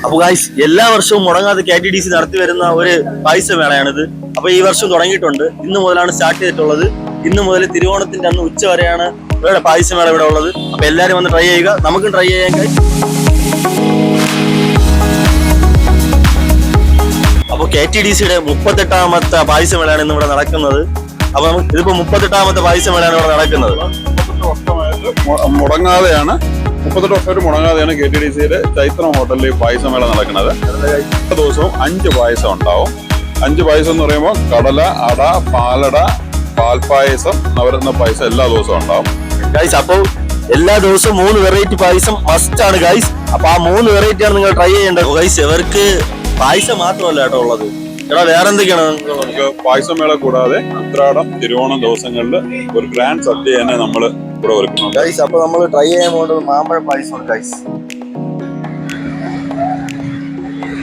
അപ്പൊ ഗൈസ് എല്ലാ വർഷവും മുടങ്ങാതെ KTDC നടത്തി വരുന്ന ഒരു പായസമേളയാണിത്. അപ്പൊ ഈ വർഷം തുടങ്ങിയിട്ടുണ്ട്. ഇന്ന് മുതലാണ് സ്റ്റാർട്ട് ചെയ്തിട്ടുള്ളത്. ഇന്ന് മുതൽ തിരുവോണത്തിന്റെ അന്ന് ഉച്ച വരെയാണ് ഇവരുടെ പായസമേള ഇവിടെ ഉള്ളത്. അപ്പൊ എല്ലാരും വന്ന് ട്രൈ ചെയ്യുക, നമുക്കും ട്രൈ ചെയ്യാൻ ഗൈസ്. അപ്പൊ KTDCയുടെ 38ാമത്തെ പായസമേളയാണ് ഇന്ന് ഇവിടെ നടക്കുന്നത്. അപ്പൊ ഇതിപ്പോ 38ാമത്തെ പായസമേളയാണ് ഇവിടെ നടക്കുന്നത്. മുടങ്ങാതെയാണ് 38 വർഷമായിട്ട് മുടങ്ങാതെയാണ് KTDCയുടെ ചൈത്രം ഹോട്ടലിൽ പായസമേള നടക്കുന്നത്. എല്ലാ ദിവസവും 5 പായസം ഉണ്ടാവും. 5 പായസം എന്ന് പറയുമ്പോൾ കടല, അട, പാലട, പാൽപ്പായസം, നവരത്ന പായസം എല്ലാ ദിവസവും ഉണ്ടാവും ഗൈസ്. അപ്പൊ എല്ലാ ദിവസവും 3 വെറൈറ്റി പായസം മസ്റ്റ് ആണ് ഗൈസ്. അപ്പൊ ആ 3 വെറൈറ്റി ആണ് നിങ്ങൾ ട്രൈ ചെയ്യേണ്ടത് ഗൈസ്. ഇവർക്ക് പായസം മാത്രമല്ല കേട്ടോ ഉള്ളത്, എടാ വേറെ എന്തൊക്കെയാണ് നമുക്ക് പായസമേള കൂടാതെ ഉത്രാടം, തിരുവോണം ദിവസങ്ങളിൽ ഒരു ഗ്രാൻഡ് സദ്യ തന്നെ നമ്മൾ ഇവിടെ ഒരുക്കുന്നുണ്ട് ഗൈസ്. അപ്പൊ നമ്മൾ ട്രൈ ചെയ്യാൻ പോകുന്നത് മാമ്പഴ പായസമാണ് ഗൈസ്.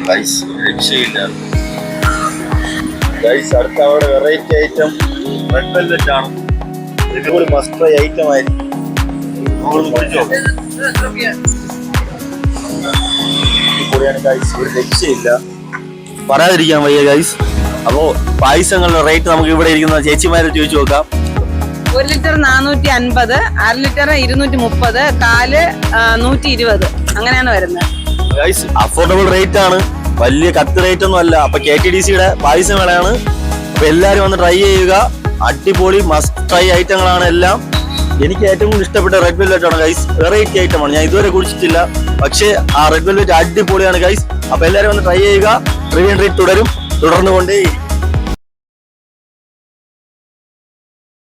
ഗൈസ് രക്ഷയില്ല ഗൈസ്. അടുത്ത അവിടെ വെറൈറ്റി ഐറ്റം റെഡ് വെൽവെറ്റ് ആണ്. ഇതുപോലെ മസ്റ്റ് ട്രൈ ഐറ്റം ആയിരിക്കും. ഗൈസ് ഒരു രക്ഷയില്ല, പറയാതിരിക്കാൻ വയ്യ ഗൈസ്. അപ്പോ പായസങ്ങളുടെ റേറ്റ് നമുക്ക് ഇവിടെ ഇരിക്കുന്ന ചേച്ചിമാരെ ചോദിച്ചു നോക്കാം. 1 ലിറ്റർ 450, 1/2 ലിറ്റർ 230, കാല് 120, അങ്ങനെയാണ് വരുന്നത് ഗൈസ്. അഫോർഡബിൾ റേറ്റ് ആണ്, വലിയ കത്ത് റേറ്റ് ഒന്നും അല്ല. അപ്പൊ KTDCയുടെ പായസമേളയാണ്. അപ്പൊ എല്ലാരും വന്ന് ട്രൈ ചെയ്യുക. അടിപൊളി മസ്റ്റ് ട്രൈ ഐറ്റങ്ങളാണ് എല്ലാം. എനിക്ക് ഏറ്റവും കൂടുതൽ ഇഷ്ടപ്പെട്ട റെഡ് വെൽവെറ്റ് ആണ് ഗൈസ്. വെറൈറ്റി ഐറ്റമാണ്, ഞാൻ ഇതുവരെ കുടിച്ചിട്ടില്ല. പക്ഷേ ആ റെഡ് വെൽവെറ്റ് അടിപൊളിയാണ് ഗൈസ്. അപ്പൊ എല്ലാരും വന്ന് ട്രൈ ചെയ്യുക. ട്രീ തുടരും, തുടർന്നുകൊണ്ടേ.